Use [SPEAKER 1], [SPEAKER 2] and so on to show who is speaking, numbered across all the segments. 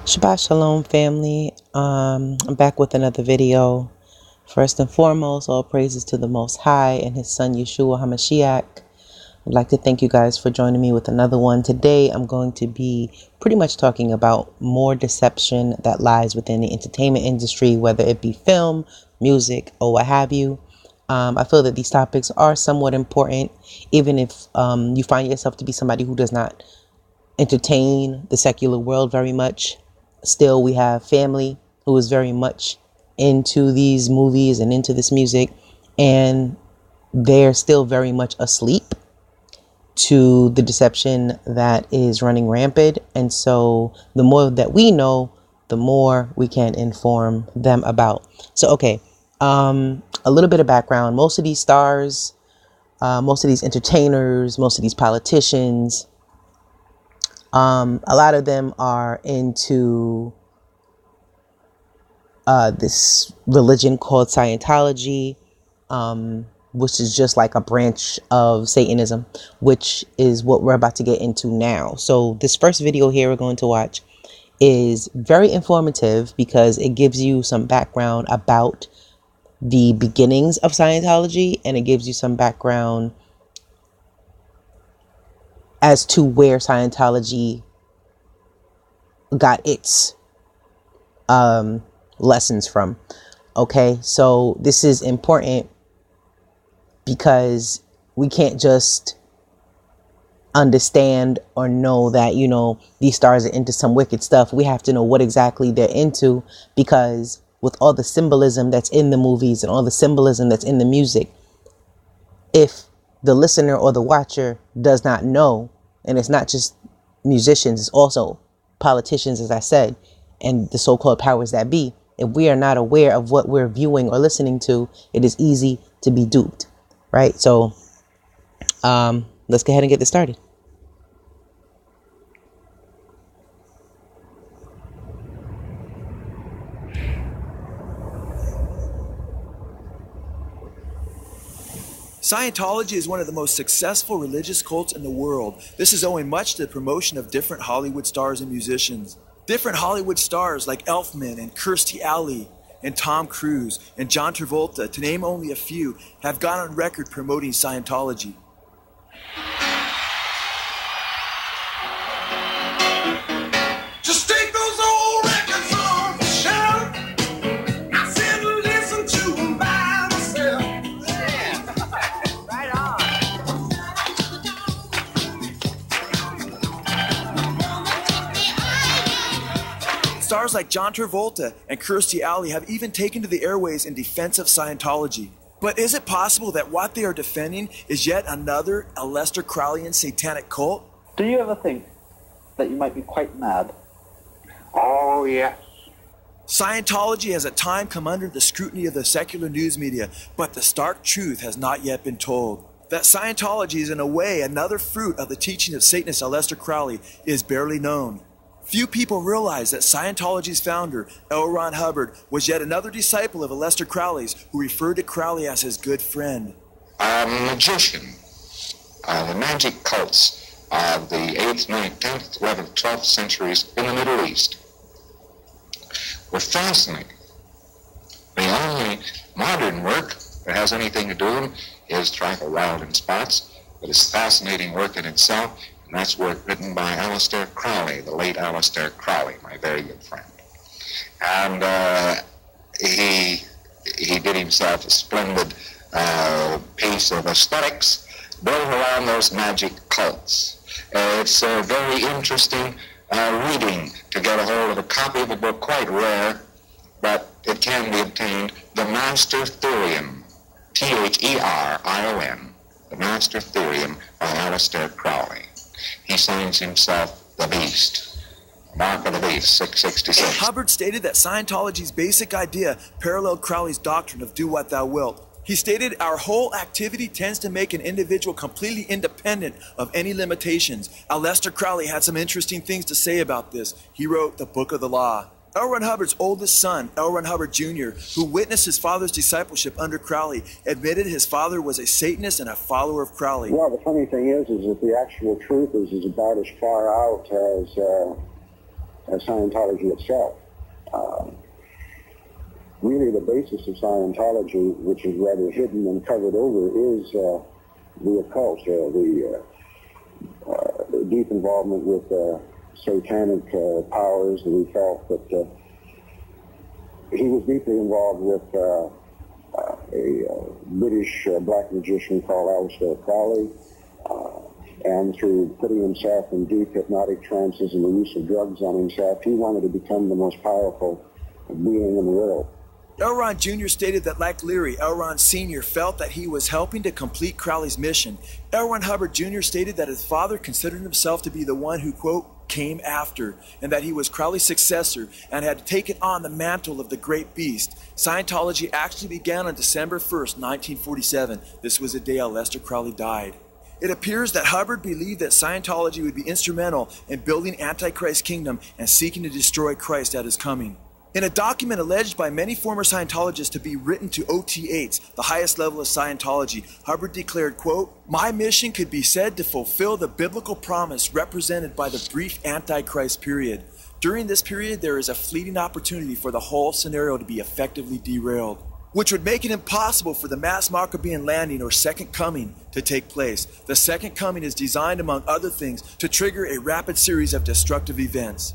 [SPEAKER 1] Shabbat Shalom family. I'm back with another video. First and foremost, all praises to the Most High and His Son Yeshua HaMashiach. I'd like to thank you guys for joining me with another one. Today I'm going to be pretty much talking about more deception that lies within the entertainment industry, whether it be film, music, or what have you. I feel that these topics are somewhat important, even if you find yourself to be somebody who does not entertain the secular world very much. Still, we have family who is very much into these movies and into this music, and they're still very much asleep to the deception that is running rampant. And so the more that we know, the more we can inform them about. So, okay, a little bit of background. Most of these stars, most of these entertainers, most of these politicians, a lot of them are into this religion called Scientology, which is just like a branch of Satanism, which is what we're about to get into now. So this first video here we're going to watch is very informative because it gives you some background about the beginnings of Scientology, and it gives you some background as to where Scientology got its lessons from. Okay, so this is important because we can't just understand or know that, you know, these stars are into some wicked stuff. We have to know what exactly they're into, because with all the symbolism that's in the movies and all the symbolism that's in the music, if the listener or the watcher does not know, and it's not just musicians, it's also politicians, as I said, and the so-called powers that be, if we are not aware of what we're viewing or listening to, it is easy to be duped, right? So let's go ahead and get this started.
[SPEAKER 2] Scientology is one of the most successful religious cults in the world. This is owing much to the promotion of different Hollywood stars and musicians. Different Hollywood stars like Elfman and Kirstie Alley and Tom Cruise and John Travolta, to name only a few, have gone on record promoting Scientology.
[SPEAKER 3] Just take those old records off the shelf. I said listen to them by myself. Right on.
[SPEAKER 2] Stars like John Travolta and Kirstie Alley have even taken to the airways in defense of Scientology. But is it possible that what they are defending is yet another Aleister Crowleyan satanic cult?
[SPEAKER 4] Do you ever think that you might be quite mad?
[SPEAKER 3] Oh, yes.
[SPEAKER 2] Scientology has at times come under the scrutiny of the secular news media, but the stark truth has not yet been told. That Scientology is in a way another fruit of the teaching of Satanist Aleister Crowley is barely known. Few people realize that Scientology's founder, L. Ron Hubbard, was yet another disciple of Aleister Crowley's, who referred to Crowley as his good friend.
[SPEAKER 5] A magician. The magic cults of the 8th, 9th, 10th, 11th, 12th centuries in the Middle East were fascinating. The only modern work that has anything to do with them is Trifle Wild in Spots, but it's fascinating work in itself, and that's work written by Aleister Crowley, the late Aleister Crowley, my very good friend. And he did himself a splendid piece of aesthetics built around those magic cults. It's very interesting reading to get a hold of a copy of the book, quite rare, but it can be obtained, The Master Therion, Therion, The Master Therion by Aleister Crowley. He signs himself The Beast, Mark of the Beast, 666.
[SPEAKER 2] Hubbard stated that Scientology's basic idea paralleled Crowley's doctrine of do what thou wilt. He stated, our whole activity tends to make an individual completely independent of any limitations. Aleister Crowley had some interesting things to say about this. He wrote the Book of the Law. L. Ron Hubbard's oldest son, L. Ron Hubbard Jr., who witnessed his father's discipleship under Crowley, admitted his father was a Satanist and a follower of Crowley.
[SPEAKER 6] Well, the funny thing is that the actual truth is about as far out Scientology itself. Really, the basis of Scientology, which is rather hidden and covered over, is the occult, the deep involvement with satanic powers. We felt that he was deeply involved with a British black magician called Aleister Crowley, and through putting himself in deep hypnotic trances and the use of drugs on himself, he wanted to become the most powerful being in the world.
[SPEAKER 2] L. Ron Jr. stated that, like Leary, L. Ron Sr. felt that he was helping to complete Crowley's mission. L. Ron Hubbard Jr. stated that his father considered himself to be the one who, quote, came after, and that he was Crowley's successor and had taken on the mantle of the great beast. Scientology actually began on December 1st, 1947. This was the day Aleister Crowley died. It appears that Hubbard believed that Scientology would be instrumental in building Antichrist's kingdom and seeking to destroy Christ at his coming. In a document alleged by many former Scientologists to be written to OT8s, the highest level of Scientology, Hubbard declared, quote, "My mission could be said to fulfill the biblical promise represented by the brief Antichrist period. During this period, there is a fleeting opportunity for the whole scenario to be effectively derailed, which would make it impossible for the mass Maccabean landing or second coming to take place. The second coming is designed, among other things, to trigger a rapid series of destructive events."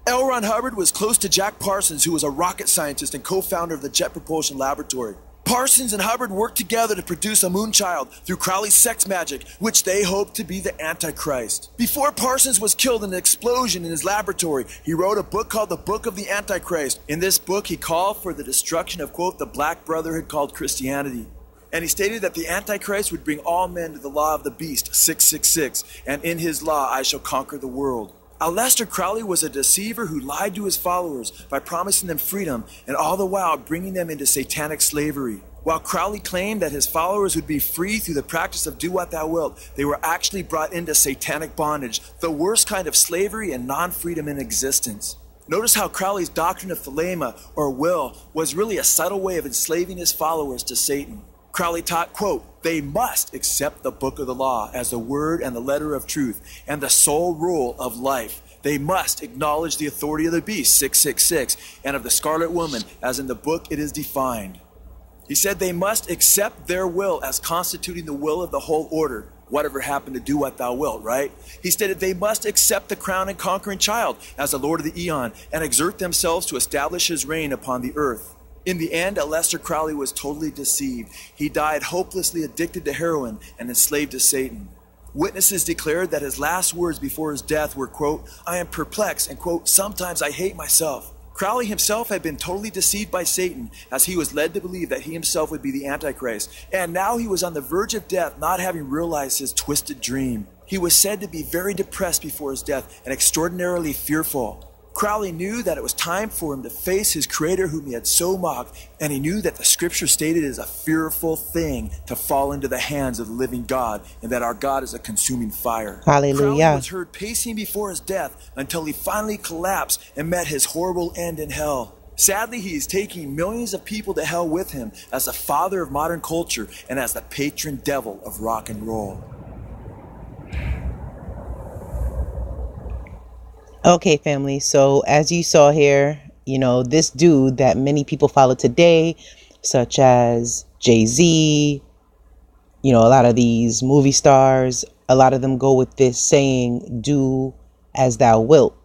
[SPEAKER 2] L. Ron Hubbard was close to Jack Parsons, who was a rocket scientist and co-founder of the Jet Propulsion Laboratory. Parsons and Hubbard worked together to produce a moonchild through Crowley's sex magic, which they hoped to be the Antichrist. Before Parsons was killed in an explosion in his laboratory, he wrote a book called The Book of the Antichrist. In this book, he called for the destruction of, quote, the Black Brotherhood called Christianity. And he stated that the Antichrist would bring all men to the law of the beast, 666, and in his law I shall conquer the world. Aleister Crowley was a deceiver who lied to his followers by promising them freedom and all the while bringing them into satanic slavery. While Crowley claimed that his followers would be free through the practice of do what thou wilt, they were actually brought into satanic bondage, the worst kind of slavery and non-freedom in existence. Notice how Crowley's doctrine of thelema, or will, was really a subtle way of enslaving his followers to Satan. Crowley taught, quote, "They must accept the book of the law as the word and the letter of truth and the sole rule of life. They must acknowledge the authority of the beast, 666, and of the scarlet woman, as in the book it is defined." He said they must accept their will as constituting the will of the whole order. Whatever happened to do what thou wilt, right? He stated they must accept the crown and conquering child as the Lord of the Eon and exert themselves to establish his reign upon the earth. In the end, Aleister Crowley was totally deceived. He died hopelessly addicted to heroin and enslaved to Satan. Witnesses declared that his last words before his death were, quote, "I am perplexed and, quote, sometimes I hate myself." Crowley himself had been totally deceived by Satan as he was led to believe that he himself would be the Antichrist. And now he was on the verge of death, not having realized his twisted dream. He was said to be very depressed before his death and extraordinarily fearful. Crowley knew that it was time for him to face his creator whom he had so mocked, and he knew that the scripture stated it is a fearful thing to fall into the hands of the living God, and that our God is a consuming fire.
[SPEAKER 1] Hallelujah.
[SPEAKER 2] Crowley was heard pacing before his death until he finally collapsed and met his horrible end in hell. Sadly, he is taking millions of people to hell with him as the father of modern culture and as the patron devil of rock and roll.
[SPEAKER 1] Okay, family. So as you saw here, this dude that many people follow today, such as Jay-Z, a lot of these movie stars, a lot of them go with this saying, do as thou wilt.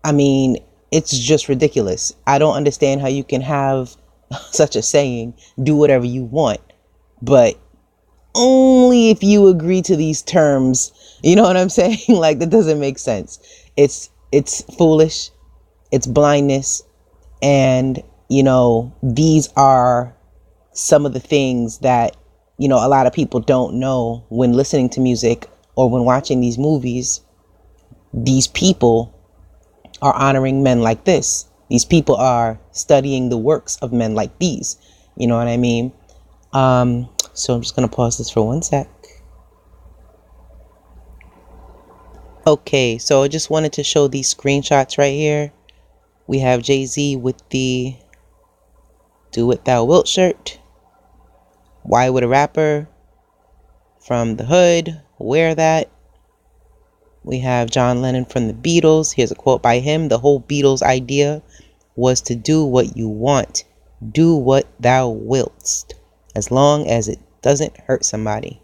[SPEAKER 1] I mean, it's just ridiculous. I don't understand how you can have such a saying, do whatever you want, but only if you agree to these terms. You know what I'm saying? Like, that doesn't make sense. It's foolish. It's blindness. And, these are some of the things that, a lot of people don't know when listening to music or when watching these movies. These people are honoring men like this. These people are studying the works of men like these. You know what I mean? So I'm just going to pause this for one sec. Okay, so I just wanted to show these screenshots right here. We have Jay-Z with the Do What Thou Wilt shirt. Why would a rapper from the hood wear that? We have John Lennon from the Beatles. Here's a quote by him. The whole Beatles idea was to do what you want. Do what thou wilt, as long as it doesn't hurt somebody.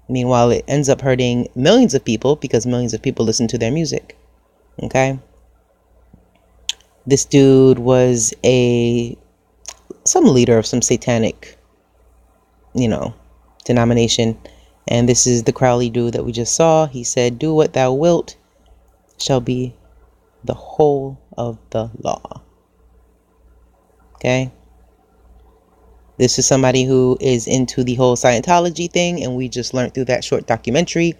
[SPEAKER 1] Meanwhile, it ends up hurting millions of people because millions of people listen to their music. Okay? This dude was some leader of some satanic, denomination. And this is the Crowley dude that we just saw. He said, do what thou wilt shall be the whole of the law. Okay? This is somebody who is into the whole Scientology thing, and we just learned through that short documentary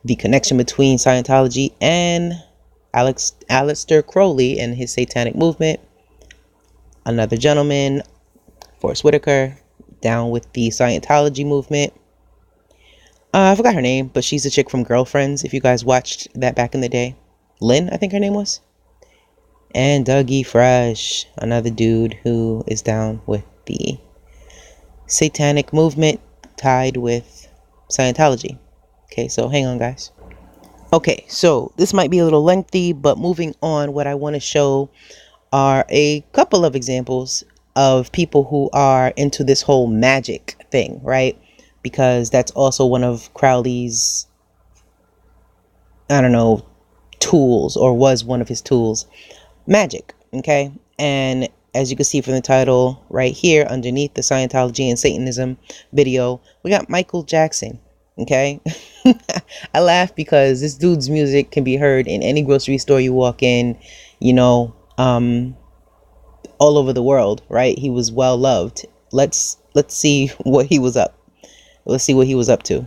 [SPEAKER 1] the connection between Scientology and Aleister Crowley and his satanic movement. Another gentleman, Forrest Whitaker, down with the Scientology movement. I forgot her name, but she's a chick from Girlfriends, if you guys watched that back in the day. Lynn, I think her name was. And Dougie Fresh, another dude who is down with the satanic movement tied with Scientology. Okay, so hang on, guys. Okay, so this might be a little lengthy, but moving on, what I want to show are a couple of examples of people who are into this whole magic thing, right? Because that's also one of Crowley's, tools, or was one of his tools, magic. Okay, and as you can see from the title right here underneath the Scientology and Satanism video, we got Michael Jackson. Okay, I laugh because this dude's music can be heard in any grocery store you walk in, all over the world, right? He was well loved. Let's see what he was up. Let's see what he was up to.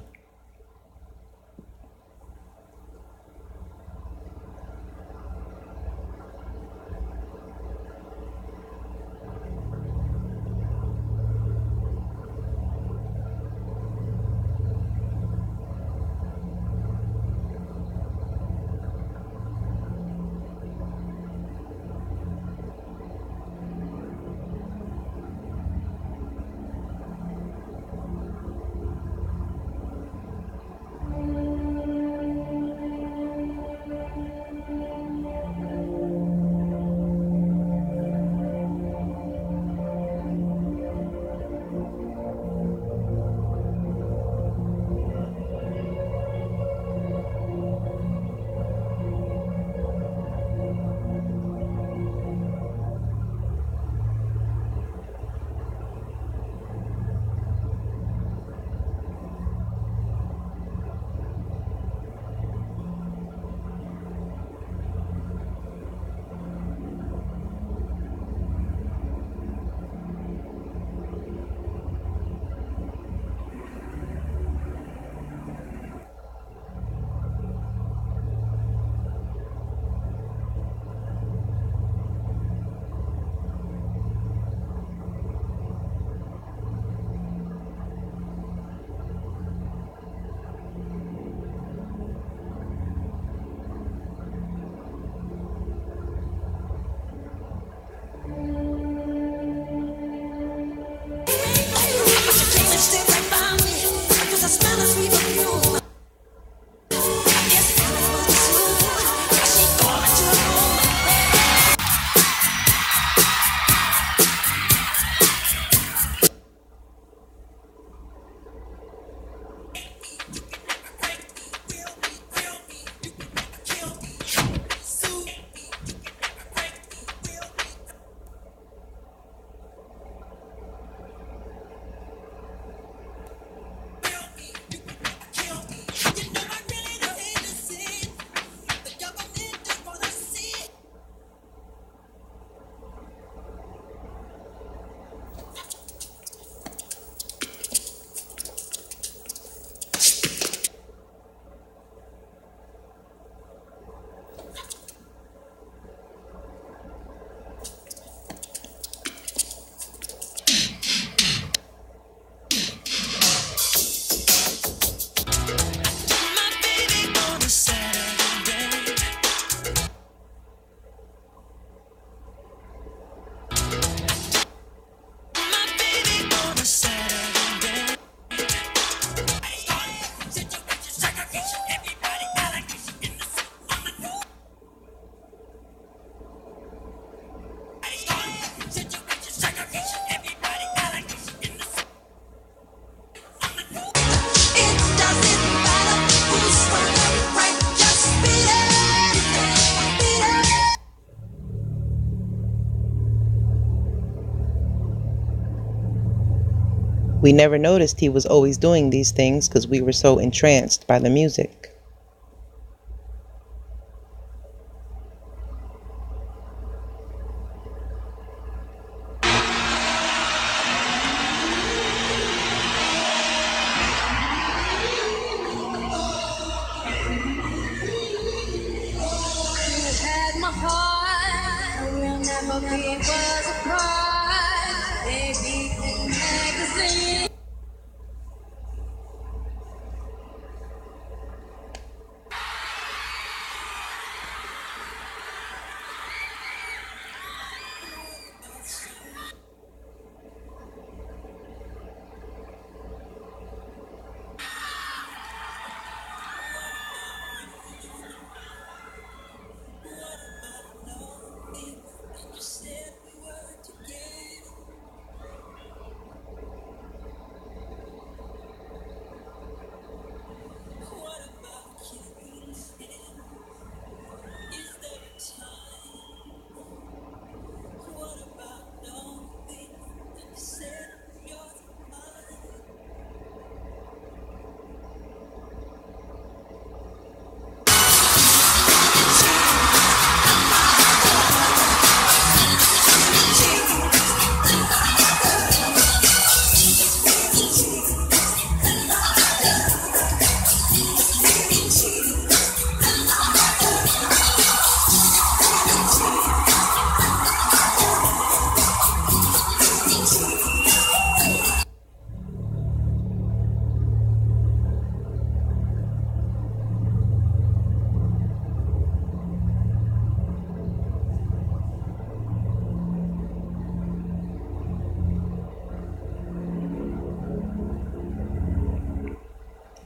[SPEAKER 1] We never noticed he was always doing these things because we were so entranced by the music.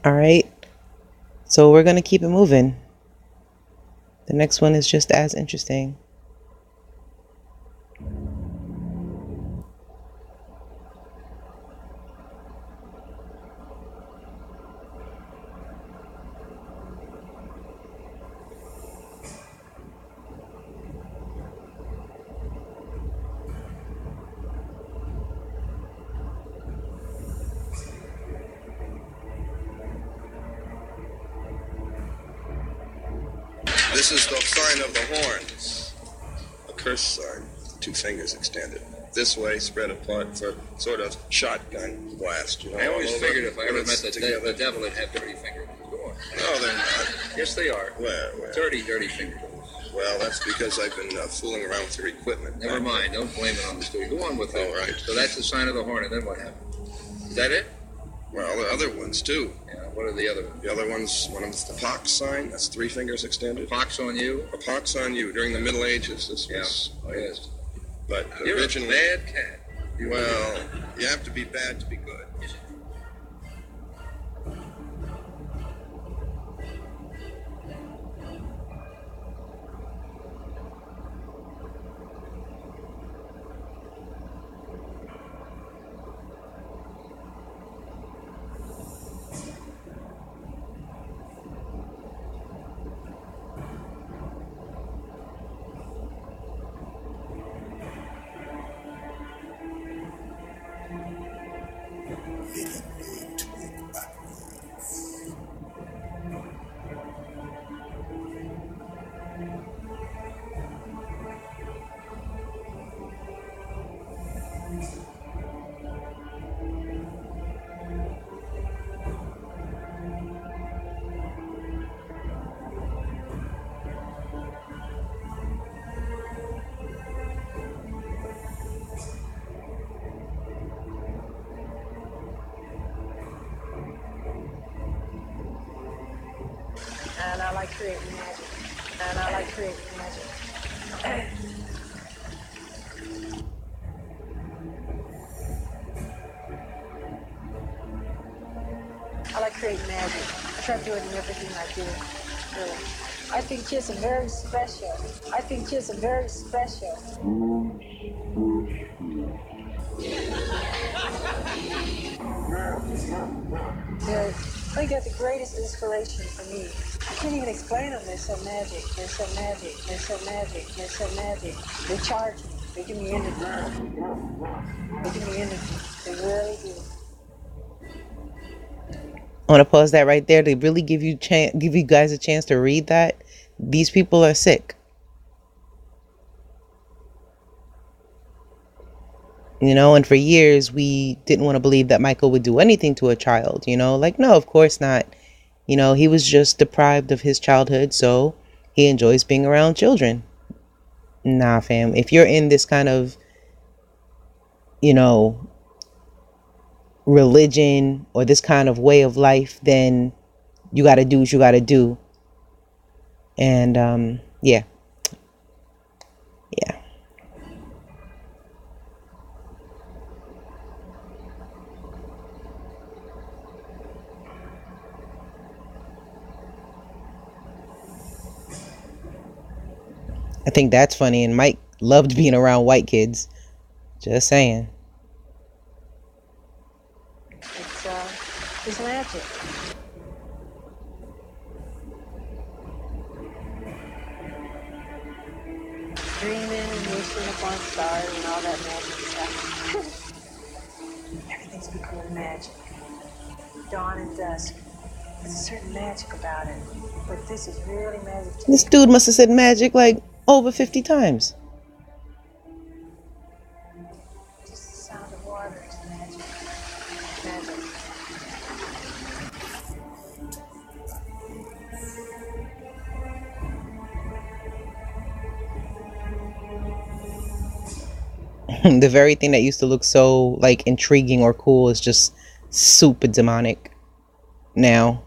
[SPEAKER 1] All right, so we're going to keep it moving. The next one is just as interesting.
[SPEAKER 7] This is the sign of the horns, a curse sign, 2 fingers extended. This way, spread apart for sort of shotgun blast. You know,
[SPEAKER 8] I always figured if I ever
[SPEAKER 7] when
[SPEAKER 8] met
[SPEAKER 7] it's
[SPEAKER 8] the devil, it'd have dirty fingers. Go on.
[SPEAKER 7] No, they're not.
[SPEAKER 8] Yes, they are.
[SPEAKER 7] Where?
[SPEAKER 8] Dirty fingers.
[SPEAKER 7] Well, that's because I've been fooling around with your equipment.
[SPEAKER 8] Never mind. Don't blame it on the studio. Go on with it.
[SPEAKER 7] All right.
[SPEAKER 8] So that's the sign of the horn, and then what happened? Is that it?
[SPEAKER 7] Well, the other ones, too.
[SPEAKER 8] Yeah. What are the other ones?
[SPEAKER 7] The other ones, one of them's the pox sign. That's 3 fingers extended.
[SPEAKER 8] Pox on you?
[SPEAKER 7] A pox on you. During the Middle Ages, this
[SPEAKER 8] Yeah.
[SPEAKER 7] was...
[SPEAKER 8] Oh, yes.
[SPEAKER 7] But
[SPEAKER 8] You're
[SPEAKER 7] originally...
[SPEAKER 8] a bad cat.
[SPEAKER 7] Well, you have to be bad to be good.
[SPEAKER 9] And I like creating magic. And I like creating magic. I like creating magic. I try to do it in everything I do, really. I think kids are very special. I think kids are very special. They get the greatest inspiration for me. I can't even explain them. They're so magic. They're so magic. They're so magic. They're so magic. They charge me. They give me energy. They give me energy. They really do.
[SPEAKER 1] I want to pause that right there to really give you guys a chance to read that. These people are sick. You know, and for years we didn't want to believe that Michael would do anything to a child, you know, like, no, of course not. You know, he was just deprived of his childhood, so he enjoys being around children. Nah, fam, if you're in this kind of, you know, religion or this kind of way of life, then you got to do what you got to do. And yeah. I think that's funny, and Mike loved being around white kids. Just saying.
[SPEAKER 9] It's magic. Dreaming and wishing upon stars and all that magic stuff. Everything's becoming magic. Dawn and dusk. There's a certain magic about it. But this is really magic.
[SPEAKER 1] This dude must have said magic like over 50 times.
[SPEAKER 9] Just the sound of water is magic. Magic.
[SPEAKER 1] The very thing that used to look so like intriguing or cool is just super demonic now.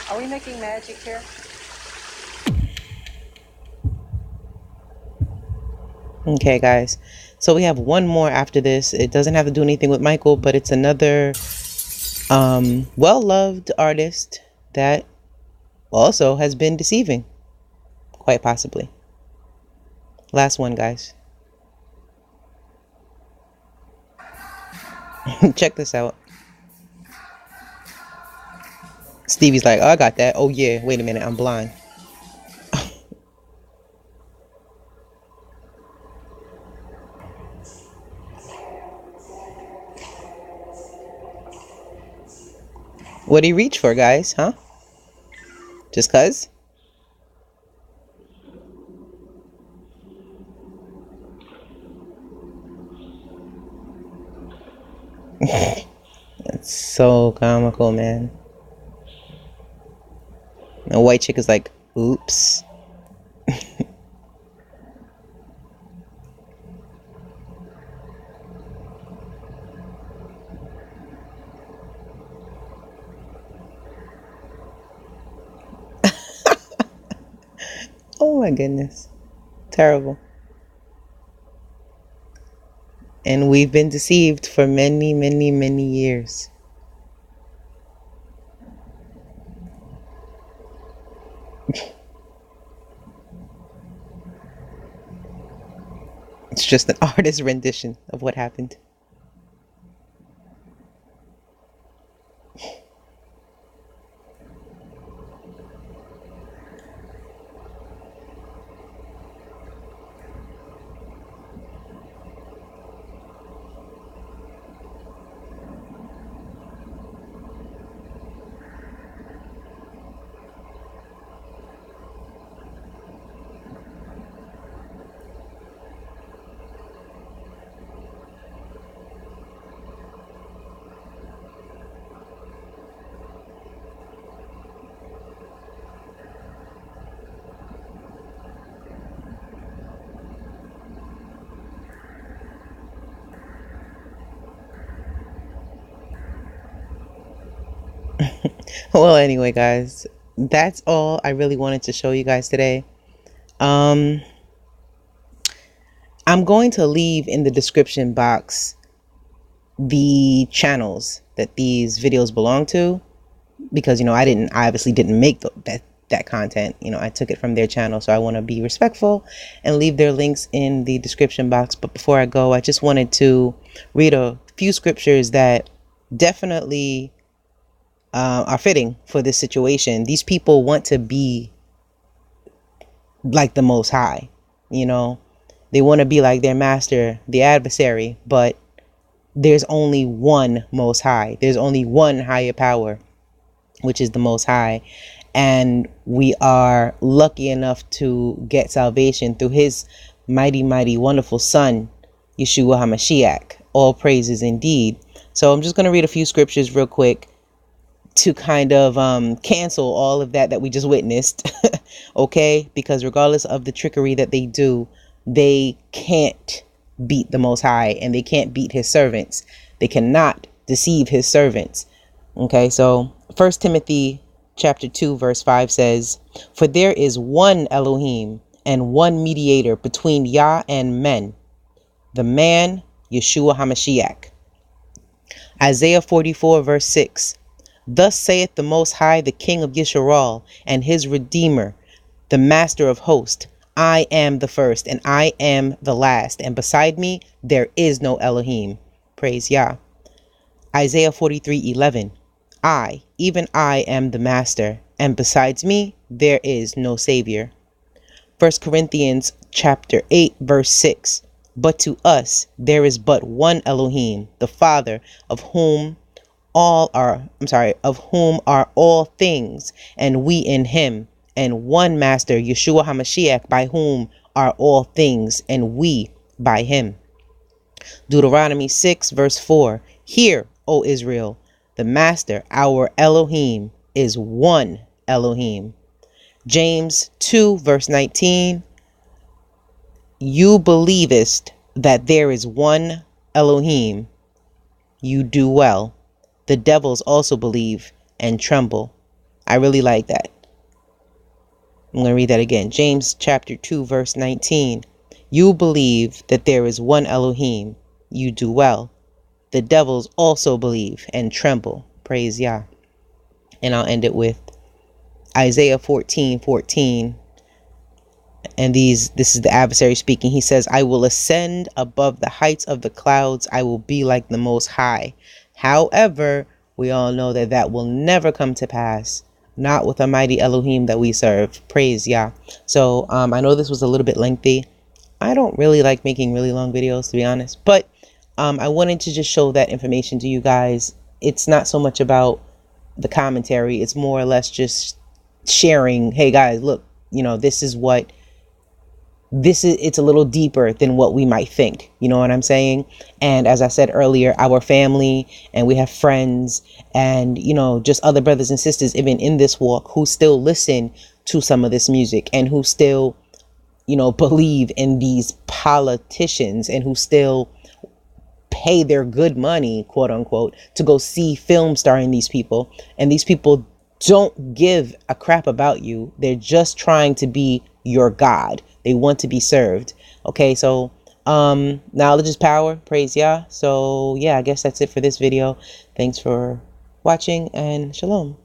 [SPEAKER 9] Are we making magic here?
[SPEAKER 1] Okay, guys. So we have one more after this. It doesn't have to do anything with Michael, but it's another well-loved artist that also has been deceiving. Quite possibly. Last one, guys. Check this out. Stevie's like, oh, I got that. Oh, yeah. Wait a minute. I'm blind. What'd he reach for, guys? Huh? Just cuz? That's so comical, man. A white chick is like, oops. Oh my goodness. Terrible. And we've been deceived for many, many, many years. It's just an artist's rendition of what happened. Well, anyway, guys, that's all I really wanted to show you guys today. I'm going to leave in the description box the channels that these videos belong to, because, you know, I obviously didn't make that content. You know, I took it from their channel, so I want to be respectful and leave their links in the description box. But before I go, I just wanted to read a few scriptures that definitely are fitting for this situation. These people want to be like the Most High, you know, they want to be like their master, the adversary, but there's only one Most High. There's only one higher power, which is the Most High. And we are lucky enough to get salvation through his mighty, mighty, wonderful son, Yeshua HaMashiach. All praises indeed. So I'm just going to read a few scriptures real quick to kind of cancel all of that we just witnessed. Okay? Because regardless of the trickery that they do, they can't beat the Most High, and they can't beat his servants. They cannot deceive his servants. Okay, so 1 Timothy chapter 2 verse 5 says, "For there is one Elohim and one mediator between Yah and men, the man Yeshua HaMashiach." Isaiah 44 verse 6, "Thus saith the Most High, the King of Yisrael, and his Redeemer, the Master of hosts, I am the first and I am the last, and beside me there is no Elohim." Praise Yah. Isaiah 43:11, "I, even I, am the Master, and besides me there is no Savior." 1 Corinthians chapter 8 verse 6, "But to us there is but one Elohim, the Father, of whom are all things, and we in him, and one Master, Yeshua HaMashiach, by whom are all things, and we by him." Deuteronomy 6 verse 4, "Hear, O Israel, the Master, our Elohim, is one Elohim." James 2 verse 19, "You believest that there is one Elohim, you do well. The devils also believe and tremble." I really like that. I'm going to read that again. James chapter 2 verse 19, "You believe that there is one Elohim, you do well. The devils also believe and tremble." Praise Yah. And I'll end it with Isaiah 14:14. And this is the adversary speaking. He says, "I will ascend above the heights of the clouds. I will be like the Most High." However, we all know that will never come to pass. Not with a mighty Elohim that we serve. Praise Yah. So I know this was a little bit lengthy. I don't really like making really long videos, to be honest. But I wanted to just show that information to you guys. It's not so much about the commentary. It's more or less just sharing. Hey guys, look, you know, it's a little deeper than what we might think. You know what I'm saying? And as I said earlier, our family, and we have friends, and, you know, just other brothers and sisters, even in this walk, who still listen to some of this music, and who still, you know, believe in these politicians, and who still pay their good money, quote unquote, to go see films starring these people. And these people don't give a crap about you. They're just trying to be your God. They want to be served. Okay, so knowledge is power. Praise Yah. So yeah, I guess that's it for this video. Thanks for watching, and shalom.